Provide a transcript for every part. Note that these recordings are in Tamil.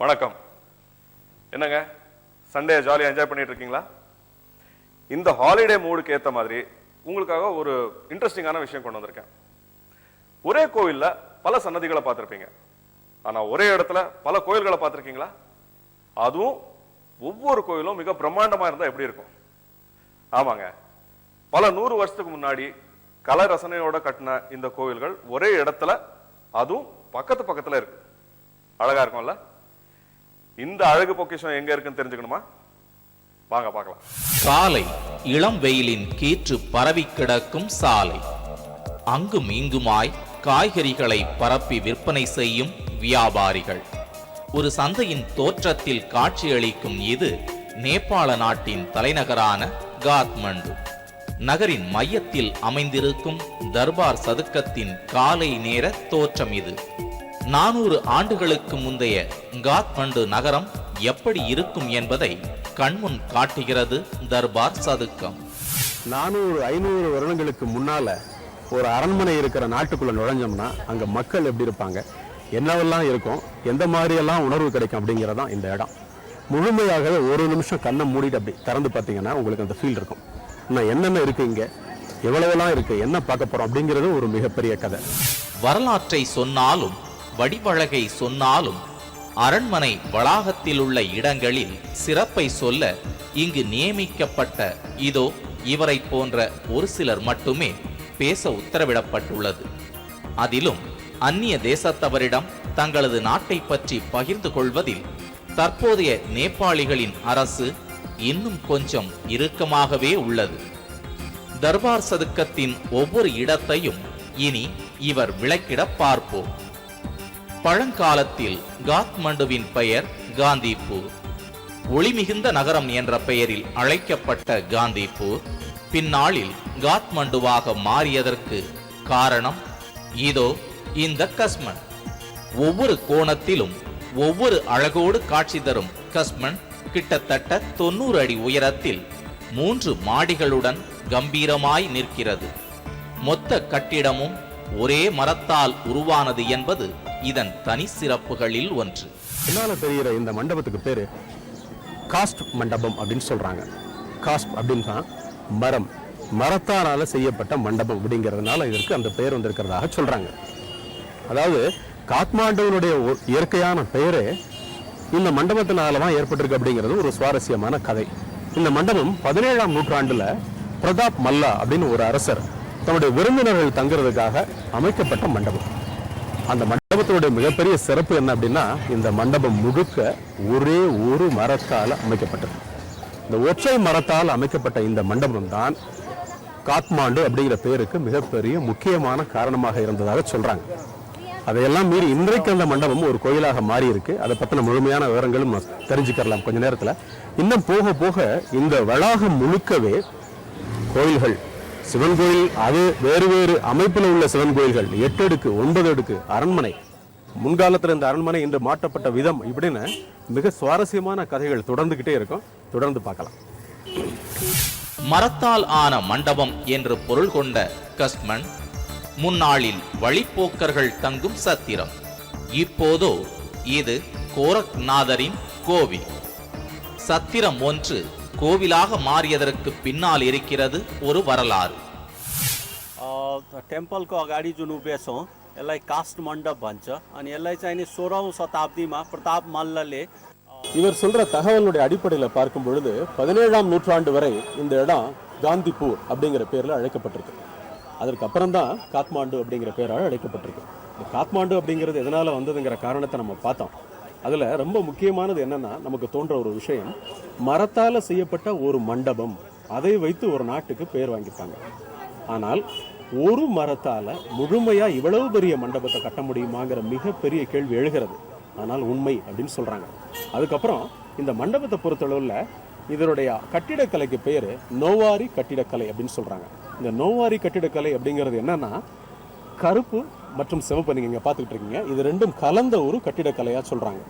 வணக்கம். என்னங்க சண்டே ஜாலியா என்ஜாய் பண்ணிட்டு இருக்கீங்களா? இந்த ஹாலிடே மூடுக்கு ஏத்த மாதிரி உங்களுக்காக ஒரு இன்ட்ரெஸ்டிங்கான விஷயம் கொண்டு வந்திருக்கேன். ஒரே கோவில்ல பல சன்னதிகளை பார்த்திருப்பீங்க. ஆனா ஒரே இடத்துல பல கோயில்களை பார்த்திருக்கீங்களா? அதுவும் ஒவ்வொரு கோயிலும் மிக பிரம்மாண்டமா இருந்தா எப்படி இருக்கும்? ஆமாங்க, பல 100 வருஷத்துக்கு முன்னாடி கலை ரசனையோட கட்டின இந்த கோவில்கள் ஒரே இடத்துல, அதுவும் பக்கத்து பக்கத்துல இருக்கு. அழகா இருக்கும்ல? இந்த அழகு பொக்கிஷம் எங்க இருக்குன்னு தெரிஞ்சுக்கணுமா? வாங்க பார்க்கலாம். காலை இளம் வெயிலின் கீற்று பரவி கிடக்கும் சாலை. அங்கும் இங்குமாய் காய்கறிகளை பரப்பி விற்பனை செய்யும் வியாபாரிகள். ஒரு சந்தையின் தோற்றத்தில் காட்சியளிக்கும் இது நேபாள நாட்டின் தலைநகரான காத்மண்டு. நகரின் மையத்தில் அமைந்திருக்கும் தர்பார் சதுக்கத்தின் காலை நேர தோற்றம் இது. 400 ஆண்டுகளுக்கு முந்தைய காத்மண்டு நகரம் எப்படி இருக்கும் என்பதை கண்முன் காட்டுகிறது தர்பார் சதுக்கம். 400-500 வருடங்களுக்கு முன்னால ஒரு அரண்மனை இருக்கிற நாட்டுக்குள்ள நுழைஞ்சோம்னா அங்க மக்கள் எப்படி இருப்பாங்க, என்னவெல்லாம் இருக்கும், எந்த மாதிரியெல்லாம் உணர்வு கிடைக்கும் அப்படிங்கிறதான் இந்த இடம். முழுமையாகவே ஒரு நிமிஷம் கண்ணை மூடிட்டு அப்படி திறந்து பார்த்தீங்கன்னா உங்களுக்கு அந்த ஃபீல் இருக்கும். இன்னும் என்னென்ன இருக்கு, இங்க எவ்வளவெல்லாம் இருக்கு, என்ன பார்க்க போறோம் அப்படிங்கிறது ஒரு மிகப்பெரிய கதை. வரலாற்றை சொன்னாலும் வடிவழகை சொன்னாலும் அரண்மனை வளாகத்தில் உள்ள இடங்களில் சிறப்பை சொல்ல இங்கு நியமிக்கப்பட்ட இதோ இவரை போன்ற ஒரு சிலர் மட்டுமே பேச உத்தரவிடப்பட்டுள்ளது. அதிலும் அந்நிய தேசத்தவரிடம் தங்களது நாட்டை பற்றி பகிர்ந்து கொள்வதில் தற்போதைய நேபாளிகளின் அரசு இன்னும் கொஞ்சம் இறுக்கமாகவே உள்ளது. தர்பார் சதுக்கத்தின் ஒவ்வொரு இடத்தையும் இனி இவர் விளக்கிட பார்ப்போம். பழங்காலத்தில் காத்மண்டுவின் பெயர் காந்திபூர். ஒளிமிகுந்த நகரம் என்ற பெயரில் அழைக்கப்பட்ட காந்திபூர் பின்னாளில் காத்மண்டுவாக மாறியதற்கு காரணம் இதோ இந்த கஸ்மண்ட். ஒவ்வொரு கோணத்திலும் ஒவ்வொரு அழகோடு காட்சி தரும் கஸ்மண்ட் கிட்டத்தட்ட 90 அடி உயரத்தில் 3 மாடிகளுடன் கம்பீரமாய் நிற்கிறது. மொத்த கட்டிடமும் ஒரே மரத்தால் உருவானது என்பது இதன் தனி சிறப்புகளில் ஒன்று. என்னால தெரிகிற இந்த மண்டபத்துக்கு பேரு காஸ்ட் மண்டபம் அப்படின்னு சொல்றாங்க. காஸ்ட் அப்படின்னா மரம், மரத்தானால செய்யப்பட்ட மண்டபம் அப்படிங்கிறதுனால இதற்கு அந்த பெயர் வந்திருக்கிறதாக சொல்றாங்க. அதாவது காத்மாண்டுவினுடைய இயற்கையான பெயரே இந்த மண்டபத்தினாலதான் ஏற்பட்டிருக்கு அப்படிங்கிறது ஒரு சுவாரஸ்யமான கதை. இந்த மண்டபம் 17ஆம் நூற்றாண்டுல பிரதாப் மல்லா அப்படின்னு ஒரு அரசர் தன்னுடைய விருந்தினர்கள் தங்குறதுக்காக அமைக்கப்பட்ட மண்டபம். அந்த மண்டபத்தினுடைய மிகப்பெரிய சிறப்பு என்ன அப்படின்னா, இந்த மண்டபம் முழுக்க ஒரே ஒரு மரத்தால் அமைக்கப்பட்டது. இந்த ஒற்றை மரத்தால் அமைக்கப்பட்ட இந்த மண்டபம் தான் காத்மாண்டு அப்படிங்கிற பேருக்கு மிகப்பெரிய முக்கியமான காரணமாக இருந்ததாக சொல்றாங்க. அதையெல்லாம் மீறி இன்றைக்கு அந்த மண்டபம் ஒரு கோயிலாக மாறி இருக்கு. அதை பற்றின முழுமையான விவரங்களும் தெரிஞ்சுக்கலாம் கொஞ்ச நேரத்தில். இன்னும் போக போக இந்த வளாகம் முழுக்கவே கோயில்கள், சிவன் கோயில், அது வேறு வேறு அமைப்பில் உள்ள சிவன் கோயில்கள், 8 அடுக்கு 9 அடுக்கு அரண்மனை, முன்காலத்தில் இந்த அரண்மனை இன்று மாற்றப்பட்ட விதம், இப்படின்னு மிக சுவாரஸ்யமான கதைகள் தொடர்ந்துகிட்டே இருக்கும். தொடர்ந்து பார்க்கலாம். மரத்தால் ஆன மண்டபம் என்று பொருள் கொண்ட கஸ்மண்ட் முன்னாளில் வழிப்போக்கர்கள் தங்கும் சத்திரம். இப்போதோ இது கோரக்நாதரின் கோவில். சத்திரம் ஒன்று கோவிலாக மாறியதற்கு பின்னால் இருக்கிறது ஒரு வரலாறு. टेम्पलको अगाडि जुन उभिएछौँ यसलाई कास्ट मण्डप भन्छ. अनि यसलाई चाहिँ 16औं शताब्दीमा प्रताप मल्लले இவர் சொல்ற தகவலுடைய அடிப்படையில் பார்க்கும் பொழுது 17ஆம் நூற்றாண்டு வரை இந்த இடம் காந்திபூர் அப்படிங்கிற பேர்ல அழைக்கப்பட்டிருக்கு. அதற்கு அப்புறம் தான் காத்மாண்டு அப்படிங்கிற பேரால் அழைக்கப்பட்டிருக்கு. இந்த காத்மாண்டு அப்படிங்கிறது எதனால வந்ததுங்கிற காரணத்தை நம்ம பார்த்தோம். அதுல ரொம்ப முக்கியமானது என்னன்னா, நமக்கு தோன்ற ஒரு விஷயம், மரத்தால செய்யப்பட்ட ஒரு மண்டபம், அதை வைத்து ஒரு நாட்டுக்கு பெயர் வாங்கிப்பாங்க. ஆனால் ஒரு மரத்தால முழுமையா இவ்வளவு பெரிய மண்டபத்தை கட்ட முடியுமாங்கிற மிகப்பெரிய கேள்வி எழுகிறது. ஆனால் உண்மை அப்படின்னு சொல்றாங்க. அதுக்கப்புறம் இந்த மண்டபத்தை பொறுத்தளவுல இதனுடைய கட்டிடக்கலைக்கு பேரு நோவாரி கட்டிடக்கலை அப்படின்னு சொல்றாங்க. இந்த நோவாரி கட்டிடக்கலை அப்படிங்கிறது என்னன்னா, கருப்பு மற்றும் சிவப்பு நீங்க பார்த்துக்கிட்டு இருக்கீங்க, இது ரெண்டும் கலந்த ஒரு கட்டிடக்கலையா சொல்றாங்க.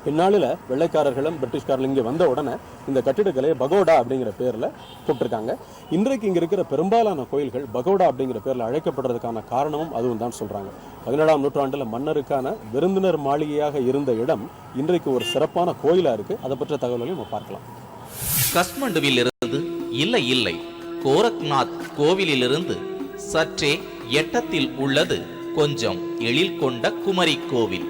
பின்னாளில் வெள்ளைக்காரர்களும் பிரிட்டிஷ்காரர்களும் இங்கே வந்த உடனே இந்த கட்டிடக்கலையை பகோடா அப்படிங்கிற பேரில் போட்டிருக்காங்க. இன்றைக்கு இங்கே இருக்கிற பெரும்பாலான கோயில்கள் பகோடா அப்படிங்கிற பேரில் அழைக்கப்படுறதுக்கான காரணமும் அதுவும் தான் சொல்கிறாங்க. 17ஆம் நூற்றாண்டில் மன்னருக்கான விருந்தினர் மாளிகையாக இருந்த இடம் இன்றைக்கு ஒரு சிறப்பான கோயிலாக இருக்குது. அதை பற்றிய தகவல்களையும் நம்ம பார்க்கலாம். கஸ்மண்டுவில் இருந்து இல்லை கோரக்நாத் கோவிலிலிருந்து சற்றே எட்டத்தில் உள்ளது கொஞ்சம் எழில் கொண்ட குமரி கோவில்.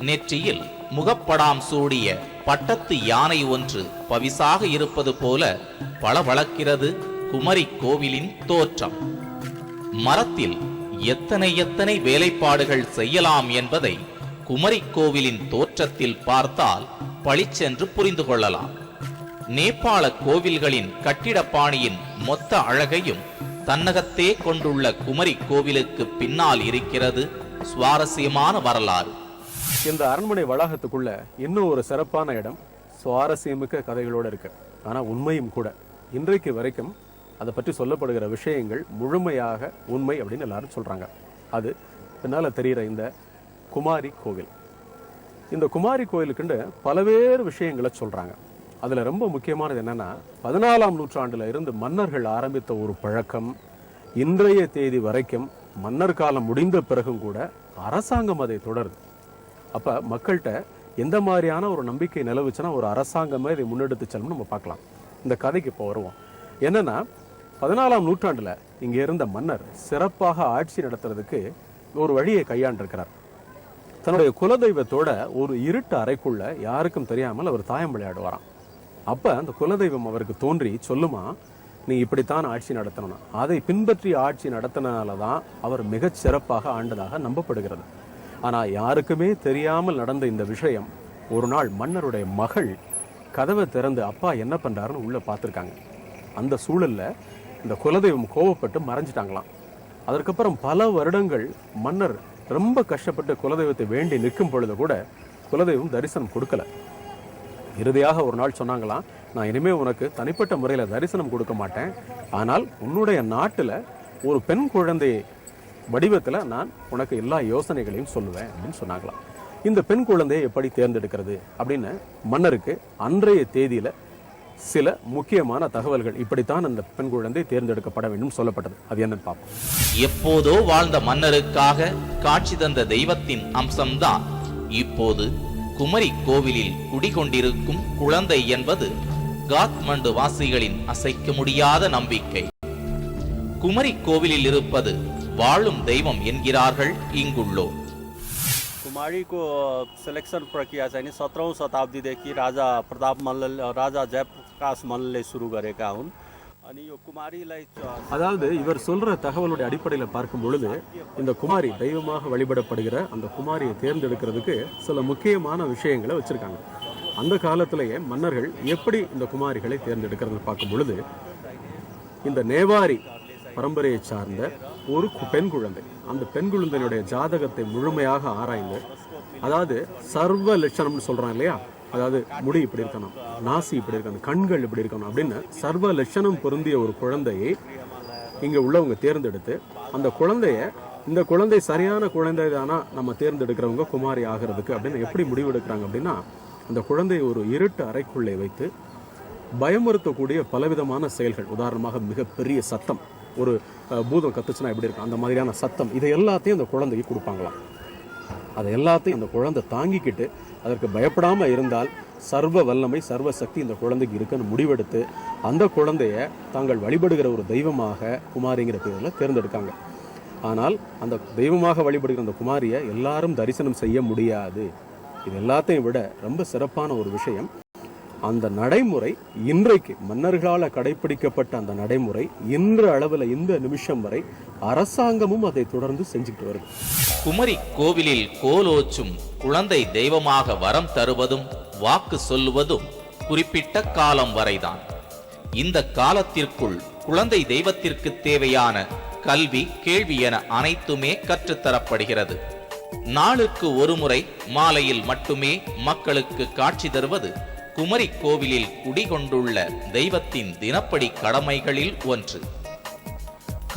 நெற்றியில் முகப்படாம் சூடிய பட்டத்து யானை ஒன்று பவிசாக இருப்பது போல பளபளக்கிறது குமரி கோவிலின் தோற்றம். மரத்தில் எத்தனை வேலைப்பாடுகள் செய்யலாம் என்பதை குமரி கோவிலின் தோற்றத்தில் பார்த்தால் பளிச்சென்று புரிந்து கொள்ளலாம். நேபாள கோவில்களின் கட்டிடப்பாணியின் மொத்த அழகையும் தன்னகத்தே கொண்டுள்ள குமரி கோவிலுக்கு பின்னால் இருக்கிறது சுவாரஸ்யமான வரலாறு. இந்த அரண்மனை வளாகத்துக்குள்ள இன்னும் ஒரு சிறப்பான இடம், சுவாரஸ்யமிக்க கதைகளோடு இருக்கு. ஆனால் உண்மையும் கூட. இன்றைக்கு வரைக்கும் அதை பற்றி சொல்லப்படுகிற விஷயங்கள் முழுமையாக உண்மை அப்படின்னு எல்லாரும் சொல்றாங்க. அது பின்னால் தெரிகிற இந்த குமாரி கோவில். இந்த குமாரி கோவிலுக்குண்டு பல்வேறு விஷயங்களை சொல்றாங்க. அதில் ரொம்ப முக்கியமானது என்னன்னா, 14ஆம் நூற்றாண்டில் இருந்து மன்னர்கள் ஆரம்பித்த ஒரு பழக்கம் இன்றைய தேதி வரைக்கும் மன்னர் காலம் முடிந்த பிறகும் கூட அரசாங்கம் அதை தொடருது. அப்போ மக்கள்கிட்ட எந்த மாதிரியான ஒரு நம்பிக்கை நிலவுச்சுன்னா ஒரு அரசாங்கமே இதை முன்னெடுத்து செல்லும் நம்ம பார்க்கலாம். இந்த கதைக்கு இப்போ வருவோம். என்னன்னா, 14ஆம் நூற்றாண்டில் இங்கே இருந்த மன்னர் சிறப்பாக ஆட்சி நடத்துறதுக்கு ஒரு வழியை கையாண்டிருக்கிறார். தன்னுடைய குலதெய்வத்தோட ஒரு இருட்டு அறைக்குள்ள யாருக்கும் தெரியாமல் அவர் தாயம் விளையாடுவாராம். அப்போ அந்த குலதெய்வம் அவருக்கு தோன்றி சொல்லுமா, நீ இப்படித்தான் ஆட்சி நடத்தணும். அதை பின்பற்றி ஆட்சி நடத்தினால தான் அவர் மிகச் சிறப்பாக ஆண்டதாக நம்பப்படுகிறது. ஆனால் யாருக்குமே தெரியாமல் நடந்த இந்த விஷயம் ஒரு நாள் மன்னருடைய மகள் கதவை திறந்து அப்பா என்ன பண்ணுறாருன்னு உள்ளே பார்த்துருக்காங்க. அந்த சூழலில் இந்த குலதெய்வம் கோவப்பட்டு மறைஞ்சிட்டாங்களாம். அதற்கப்புறம் பல வருடங்கள் மன்னர் ரொம்ப கஷ்டப்பட்டு குலதெய்வத்தை வேண்டி நிற்கும் பொழுது கூட குலதெய்வம் தரிசனம் கொடுக்கல. இறுதியாக ஒரு நாள் சொன்னாங்களாம், நான் இனிமேல் உனக்கு தனிப்பட்ட முறையில் தரிசனம் கொடுக்க மாட்டேன், ஆனால் உன்னுடைய நாட்டில் ஒரு பெண் குழந்தை வடிவத்தில் நான் உனக்கு எல்லா யோசனைகளையும் சொல்லுவேன் அப்படின்னு சொன்னாங்களாம். இந்த பெண் குழந்தையை எப்படி தேர்ந்தெடுக்கிறது அப்படின்னு மன்னருக்கு அன்றைய தேதியில் சில முக்கியமான தகவல்கள், இப்படித்தான் அந்த பெண் குழந்தை தேர்ந்தெடுக்கப்பட வேண்டும் சொல்லப்பட்டது. அது என்னன்னு பார்ப்போம். எப்போதோ வாழ்ந்த மன்னருக்காக காட்சி தந்த தெய்வத்தின் அம்சம்தான் இப்போது குமரி கோவிலில் குடிகொண்டிருக்கும் குழந்தை என்பது காத்மண்டு வாசிகளின் அசைக்க முடியாத நம்பிக்கை. குமரி கோவிலில் இருப்பது வாழும் தெய்வம் என்கிறார்கள் இங்குள்ளோர். कुमारी को सिलेक्सन प्रक्रिया चाहिँ 17औं शताब्दीदेखि राजा प्रताप मल्ल राजा जयप्रकाश मल्लले सुरु गरेका हुन्. अनि यो कुमारीलाई அதாவது இவர் சொல்ற தகவலுடைய அடிப்படையில் பார்க்கும் பொழுது இந்த குமாரி தெய்வமாக வழிபடப்படுகிற அந்த குமாரியை தேர்ந்தெடுக்கிறதுக்கு சில முக்கியமான விஷயங்களை வச்சிருக்காங்க. அந்த காலத்திலேயே மன்னர்கள் எப்படி இந்த குமாரிகளை தேர்ந்தெடுக்கிறது பார்க்கும் பொழுது, இந்த நேவாரி பரம்பரையை சார்ந்த ஒரு பெண் குழந்தை, அந்த பெண் குழந்தையினுடைய ஜாதகத்தை முழுமையாக ஆராய்ந்து, அதாவது சர்வ லட்சணம்னு சொல்றாங்க இல்லையா, அதாவது முடி இப்படி இருக்கணும், நாசி இப்படி இருக்கணும், கண்கள் இப்படி இருக்கணும் அப்படின்னு சர்வ லட்சணம் பொருந்திய ஒரு குழந்தையை இங்க உள்ளவங்க தேர்ந்தெடுத்து, அந்த குழந்தைய இந்த குழந்தை சரியான குழந்தை தானா நம்ம தேர்ந்தெடுக்கிறவங்க குமாரி ஆகிறதுக்கு அப்படின்னு எப்படி முடிவெடுக்கிறாங்க அப்படின்னா, அந்த குழந்தையை ஒரு இருட்டு அறைக்குள்ளே வைத்து பயமுறுத்தக்கூடிய பலவிதமான செயல்கள், உதாரணமாக மிகப்பெரிய சத்தம், ஒரு பூதம் கத்துச்சுன்னா எப்படி இருக்கும் அந்த மாதிரியான சத்தம், இதை எல்லாத்தையும் அந்த குழந்தைக்கு கொடுப்பாங்களாம். அதை எல்லாத்தையும் அந்த குழந்தை தாங்கிக்கிட்டு அதற்கு பயப்படாமல் இருந்தால் சர்வ வல்லமை சர்வ சக்தி இந்த குழந்தைக்கு இருக்குன்னு முடிவெடுத்து அந்த குழந்தைய தாங்கள் வழிபடுகிற ஒரு தெய்வமாக குமாரிங்கிற பேரில் தேர்ந்தெடுக்காங்க. ஆனால் அந்த தெய்வமாக வழிபடுகிற அந்த குமாரியை எல்லாரும் தரிசனம் செய்ய முடியாது. இது எல்லாத்தையும் விட ரொம்ப சிறப்பான ஒரு விஷயம், அந்த நடைமுறை இன்றைக்கு மன்னர்களால் கடைபிடிக்கப்பட்ட அந்த நடைமுறை இன்று அளவில் இந்த நிமிஷம் வரை அரசாங்கமும் அதை தொடர்ந்து செஞ்சுட்டு வருது. குமரி கோவிலில் கோலோச்சும் குழந்தை தெய்வமாக வரம் தருவதும் வாக்கு சொல்லுவதும் குறிப்பிட்ட காலம் வரைதான். இந்த காலத்திற்குள் குழந்தை தெய்வத்திற்கு தேவையான கல்வி, கேள்வி என அனைத்துமே கற்றுத்தரப்படுகிறது. நாளுக்கு ஒரு முறை மாலையில் மட்டுமே மக்களுக்கு காட்சி தருவது குமரி கோவிலில் குடிகொண்டுள்ள தெய்வத்தின் தினப்படி கடமைகளில் ஒன்று.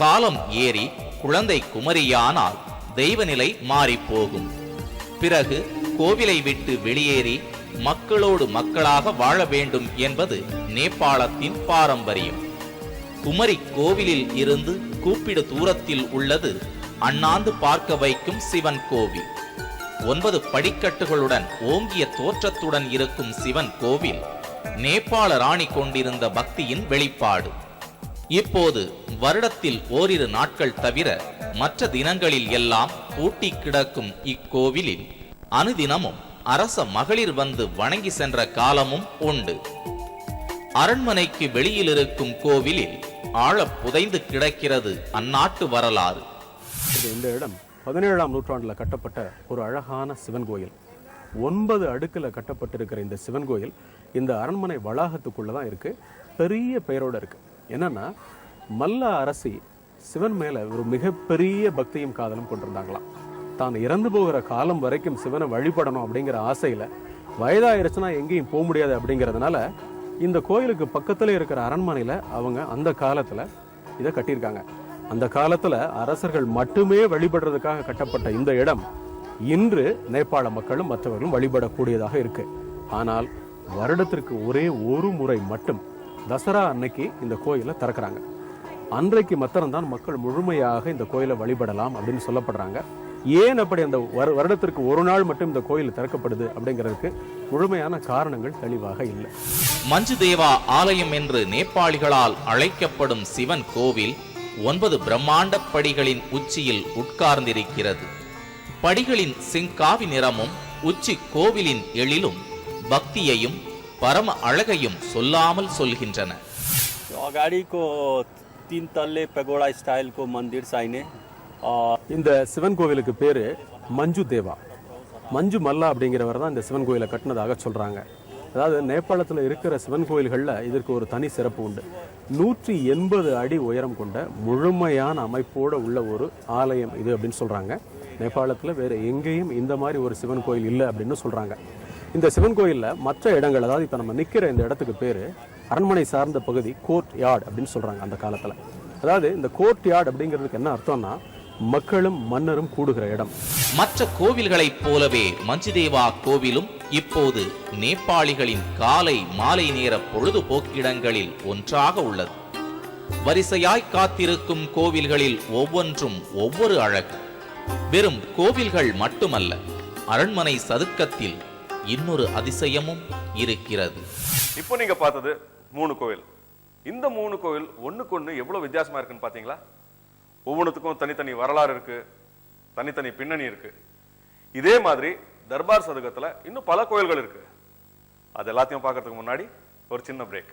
காலம் ஏறி குழந்தை குமரியானால் தெய்வநிலை மாறிப்போகும். பிறகு கோவிலை விட்டு வெளியேறி மக்களோடு மக்களாக வாழ வேண்டும் என்பது நேபாளத்தின் பாரம்பரியம். குமரி கோவிலில் இருந்து கூப்பிடு தூரத்தில் உள்ளது அண்ணாந்து பார்க்க வைக்கும் சிவன் கோவில். 9 படிக்கட்டுகளுடன் ஓங்கிய தோற்றத்துடன் இருக்கும் சிவன் கோவில் நேபாள ராணி கொண்டிருந்த பக்தியின் வெளிப்பாடு. இப்போது வருடத்தில் ஓரிரு நாட்கள் தவிர மற்ற தினங்களில் எல்லாம் பூட்டி கிடக்கும் இக்கோவிலில் அனுதினமும் அரச மகளிர் வந்து வணங்கி சென்ற காலமும் உண்டு. அரண்மனைக்கு வெளியில் இருக்கும் கோவிலில் ஆழ புதைந்து கிடக்கிறது அந்நாட்டு வரலாறு. இந்த இடம் 17ஆம் நூற்றாண்டில் கட்டப்பட்ட ஒரு அழகான சிவன் கோயில். 9 அடுக்கில் கட்டப்பட்டிருக்கிற இந்த சிவன் கோயில் இந்த அரண்மனை வளாகத்துக்குள்ள தான் இருக்கு. பெரிய பெயரோட இருக்கு. என்னன்னா, மல்ல அரசி சிவன் மேல ஒரு மிகப்பெரிய பக்தியும் காதலும் கொண்டிருந்தாங்களாம். தான் இறந்து போகிற காலம் வரைக்கும் சிவனை வழிபடணும் அப்படிங்கிற ஆசையில வயதாயிருச்சுன்னா எங்கேயும் போக முடியாது அப்படிங்கிறதுனால இந்த கோயிலுக்கு பக்கத்துல இருக்கிற அரண்மனையில அவங்க அந்த காலத்துல இதை கட்டியிருக்காங்க. அந்த காலத்துல அரசர்கள் மட்டுமே வழிபடுறதுக்காக கட்டப்பட்ட இந்த இடம் இன்று நேபாள மக்களும் மற்றவர்களும் வழிபடக்கூடியதாக இருக்கு. ஆனால் வருடத்திற்கு ஒரே ஒரு முறை மட்டும் தசரா அன்னைக்கு இந்த கோயிலை திறக்கிறாங்க. அன்றைக்கு மாத்திரம்தான் மக்கள் முழுமையாக இந்த கோயிலை வழிபடலாம் அப்படின்னு சொல்லப்படுறாங்க. ஏன் அப்படி அந்த வருடத்திற்கு ஒரு நாள் மட்டும் இந்த கோயில் திறக்கப்படுது அப்படிங்கிறதுக்கு முழுமையான காரணங்கள் தெளிவாக இல்லை. மஞ்சுதேவா ஆலயம் என்று நேபாளிகளால் அழைக்கப்படும் சிவன் கோவில் 9 பிரம்மாண்ட படிகளின் உச்சியில் உட்கார்ந்திருக்கிறது. படிகளின் செங்காவி நிறமும் உச்சி கோவிலின் எழிலும் பக்தியையும் பரம அழகையும் சொல்லாமல் சொல்கின்றன. अगाडिको 3 तल्ले पेगोडा स्टाइलको मन्दिर चाहिने. இந்த சிவன் கோவிலுக்கு பேரு மஞ்சு தேவா. மஞ்சு மல்லா அப்படிங்கிறவர் தான் இந்த சிவன் கோயிலை கட்டினதாக சொல்றாங்க. அதாவது நேபாளத்தில் இருக்கிற சிவன் கோயில்களில் இதற்கு ஒரு தனி சிறப்பு உண்டு. 180 அடி உயரம் கொண்ட முழுமையான அமைப்போடு உள்ள ஒரு ஆலயம் இது அப்படின்னு சொல்றாங்க. நேபாளத்தில் வேற எங்கேயும் இந்த மாதிரி ஒரு சிவன் கோயில் இல்லை அப்படின்னு சொல்றாங்க. இந்த சிவன் கோயிலில் மற்ற இடங்கள், அதாவது இப்போ நம்ம நிற்கிற இந்த இடத்துக்கு பேர் அரண்மனை சார்ந்த பகுதி கோர்ட் யார்டு அப்படின்னு சொல்றாங்க அந்த காலத்தில். அதாவது இந்த கோர்ட் யார்டு அப்படிங்கிறதுக்கு என்ன அர்த்தம்னா, மக்களும் மன்னரும் கூடுகிற இடம். மற்ற கோவில்களைப் போலவே மஞ்சுதேவா கோவிலும் இப்போது நேபாளிகளின் காலை மாலை நேர பொழுதுபோக்கிடங்களில் ஒன்றாக உள்ளது. வரிசையாய் காத்திருக்கும் கோவில்களில் ஒவ்வொன்றும் ஒவ்வொரு அழகு. வெறும் கோவில்கள் மட்டுமல்ல, அரண்மனை சதுக்கத்தில் இன்னொரு அதிசயமும் இருக்கிறது. இப்போ நீங்க பார்த்தது 3 கோவில். இந்த 3 கோவில் ஒண்ணுக்கொண்ணு எவ்வளவு வித்தியாசமா இருக்குன்னு பாத்தீங்களா? ஒவ்வொன்றுத்துக்கும் தனித்தனி வரலாறு இருக்கு, தனித்தனி பின்னணி இருக்கு. இதே மாதிரி தர்பார் சதுக்கத்துல இன்னும் பல கோயில்கள் இருக்கு. அது எல்லாத்தையும் பார்க்கறதுக்கு முன்னாடி ஒரு சின்ன பிரேக்.